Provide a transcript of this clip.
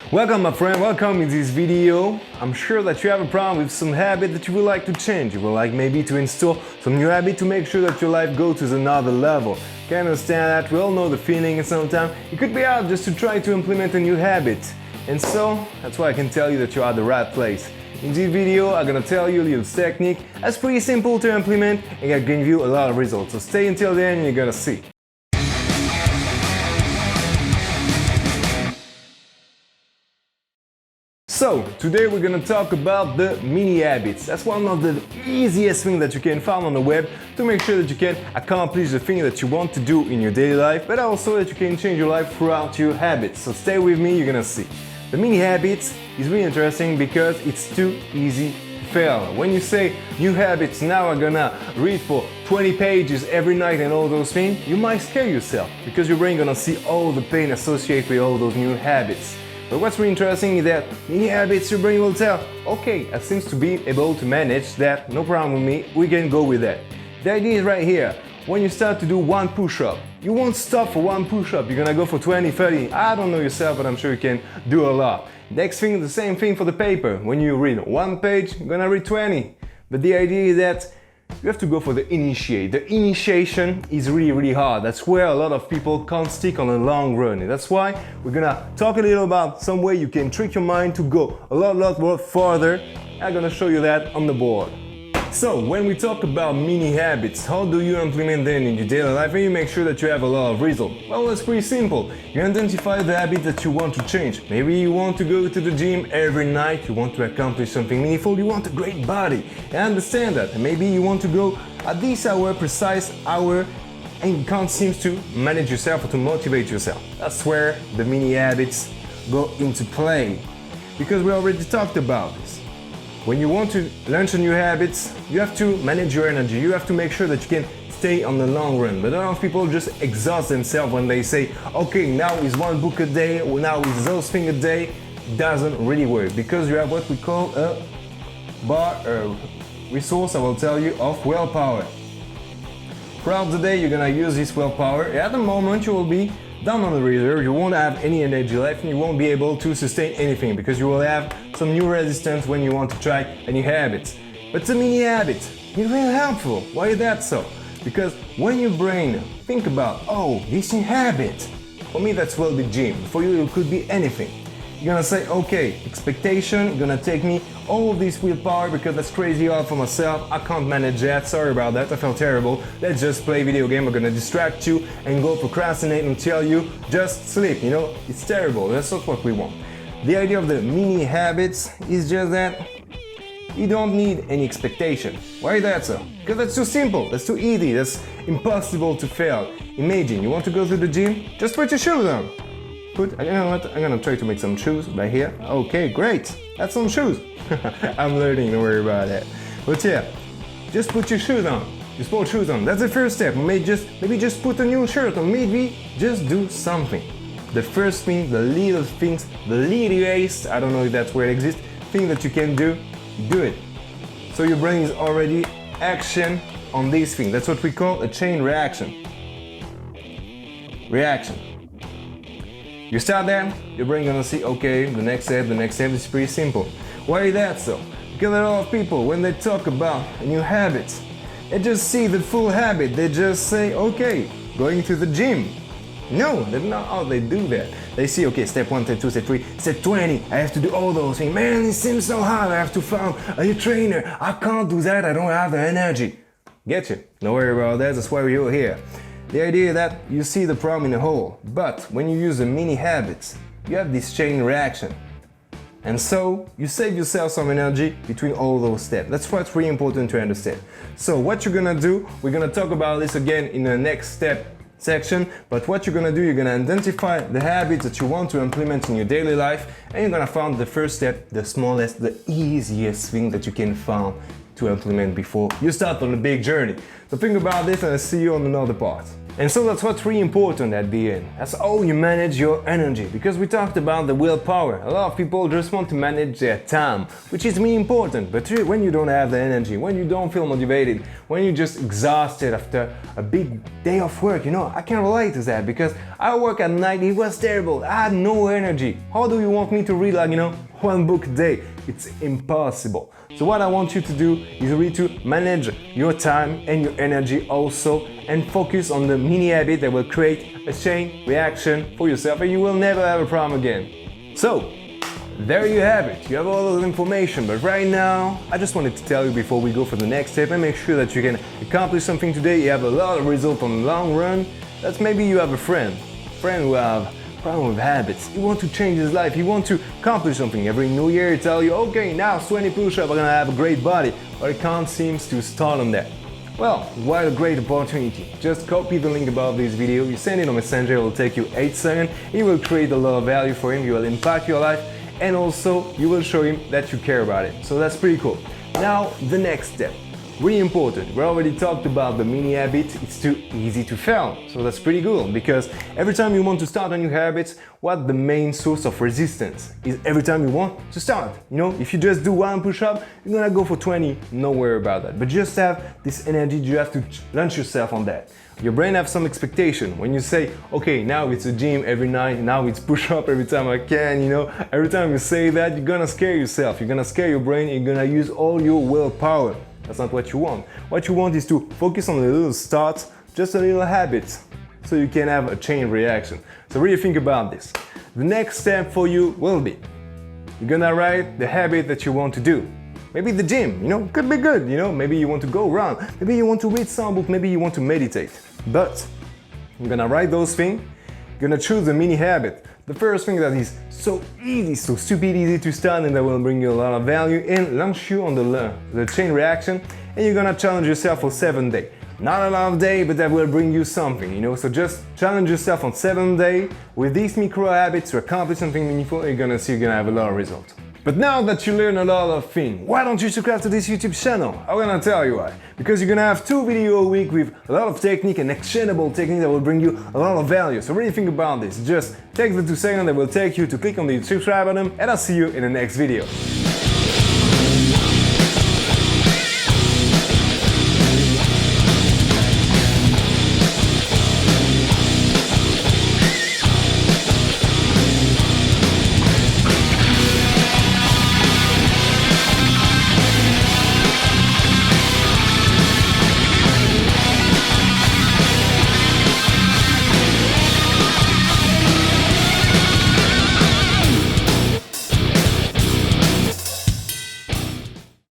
Welcome my friend, welcome in this video. I'm sure that you have a problem with some habit that you would like to change. You would like maybe to install some new habit to make sure that your life goes to another level. Can understand that? We all know the feeling, and sometimes it could be hard just to try to implement a new habit. And so, that's why I can tell you that you're at the right place. In this video, I'm gonna tell you a little technique that's pretty simple to implement and can give you a lot of results. So stay until the end and you're gonna see. So, today we're gonna talk about the mini habits. That's one of the easiest things that you can find on the web to make sure that you can accomplish the thing that you want to do in your daily life, but also that you can change your life throughout your habits. So stay with me, you're gonna see. The mini habits is really interesting because it's too easy to fail. When you say new habits, now I'm gonna read for 20 pages every night and all those things, you might scare yourself because your brain gonna see all the pain associated with all those new habits. But what's really interesting is that mini habits, your brain will tell, okay, I seem to be able to manage that, no problem with me, we can go with that. The idea is right here. When you start to do one push-up, you won't stop for one push-up, you're gonna go for 20, 30, I don't know yourself, but I'm sure you can do a lot. Next thing, the same thing for the paper. When you read one page, you're gonna read 20. But the idea is that you have to go for the initiate. The initiation is really hard. That's where a lot of people can't stick on a long run. And that's why we're gonna talk a little about some way you can trick your mind to go a lot more farther. I'm gonna show you that on the board. So, when we talk about mini habits, how do you implement them in your daily life and you make sure that you have a lot of results? Well, it's pretty simple. You identify the habit that you want to change. Maybe you want to go to the gym every night, you want to accomplish something meaningful, you want a great body. I understand that. And maybe you want to go at this hour, precise hour, and you can't seem to manage yourself or to motivate yourself. That's where the mini habits go into play. Because we already talked about this. When you want to launch a new habits, you have to manage your energy. You have to make sure that you can stay on the long run. But a lot of people just exhaust themselves when they say, okay, now is one book a day, or now is those things a day. It doesn't really work because you have what we call a resource, I will tell you, of willpower. Throughout the day, you're gonna use this willpower. At the moment, you will be down on the reserve, you won't have any energy left and you won't be able to sustain anything because you will have some new resistance when you want to try a new habit. But the mini habit is really helpful. Why is that so? Because when your brain think about, oh, this new habit, for me that's well the gym, for you it could be anything. You're gonna say, okay, expectation, gonna take me all of this willpower because that's crazy hard for myself, I can't manage that, sorry about that, I felt terrible, let's just play video game, we're gonna distract you and go procrastinate and tell you, just sleep, you know, it's terrible, that's not what we want. The idea of the mini habits is just that you don't need any expectation. Why is that so? Because that's too simple, that's too easy, that's impossible to fail. Imagine, you want to go to the gym, just put your shoes on. You know what? I'm gonna try to make some shoes right here. Okay, great. That's some shoes. I'm learning, don't worry about that. But yeah, just put your shoes on. Your sports shoes on. That's the first step. Maybe just put a new shirt on. Maybe just do something. The first thing, the little things, the littlest, I don't know if that's where it exists, thing that you can do it. So your brain is already action on these things. That's what we call a chain reaction. Reaction. You start there, your brain gonna see, okay, the next step is pretty simple. Why is that so? Because a lot of people, when they talk about a new habit, they just see the full habit, they just say, okay, going to the gym. No, that's not how they do that. They see, okay, step 1, step 2, step 3, step 20, I have to do all those things. Man, it seems so hard, I have to find a new trainer. I can't do that, I don't have the energy. Get you? Don't worry about that, that's why we're here. The idea is that you see the problem in a whole, but when you use the mini habits, you have this chain reaction. And so, you save yourself some energy between all those steps. That's what's really important to understand. So what you're gonna do, we're gonna talk about this again in the next step section, but what you're gonna do, you're gonna identify the habits that you want to implement in your daily life, and you're gonna find the first step, the smallest, the easiest thing that you can find to implement before you start on the big journey. So think about this and I'll see you on another part. And so that's what's really important at the end. That's how you manage your energy, because we talked about the willpower. A lot of people just want to manage their time, which is really important. But when you don't have the energy, when you don't feel motivated, when you're just exhausted after a big day of work, I can relate to that because I work at night, it was terrible. I had no energy. How do you want me to read one book a day? It's impossible. So what I want you to do is really to manage your time and your energy also, and focus on the mini habit that will create a chain reaction for yourself, and you will never have a problem again. So, there you have it. You have all of the information, but right now, I just wanted to tell you before we go for the next step and make sure that you can accomplish something today, you have a lot of results on the long run. That's maybe you have a friend who have problem with habits. You want to change his life, you want to accomplish something. Every new year you tell you, okay, now 20 push-ups, I'm gonna have a great body, but it can't seem to start on that. Well, what a great opportunity. Just copy the link above this video, you send it on Messenger, it will take you 8 seconds, it will create a lot of value for him, you will impact your life, and also you will show him that you care about it. So that's pretty cool. Now, the next step. Really important. We already talked about the mini habit, it's too easy to fail. So that's pretty good, because every time you want to start a new habit, what the main source of resistance is every time you want to start. If you just do one push-up, you're gonna go for 20, no worry about that. But just have this energy, you have to launch yourself on that. Your brain has some expectation. When you say, okay, now it's a gym every night, now it's push-up every time I can, every time you say that, you're gonna scare yourself, you're gonna scare your brain, you're gonna use all your willpower. That's not what you want. What you want is to focus on a little start, just a little habit, so you can have a chain reaction. So really think about this. The next step for you will be, you're gonna write the habit that you want to do. Maybe the gym, could be good, maybe you want to go run, maybe you want to read some book, maybe you want to meditate. But you're gonna write those things, you're gonna choose a mini habit. The first thing that is so easy, so stupid easy to start, and that will bring you a lot of value and launch you on the chain reaction, and you're gonna challenge yourself for 7 days. Not a lot of days, but that will bring you something, So just challenge yourself on 7 days with these micro habits to accomplish something meaningful, and you're gonna see you're gonna have a lot of results. But now that you learn a lot of things, why don't you subscribe to this YouTube channel? I'm gonna tell you why. Because you're gonna have 2 videos a week with a lot of technique and actionable technique that will bring you a lot of value. So really think about this. Just take the 2 seconds that will take you to click on the subscribe button, and I'll see you in the next video.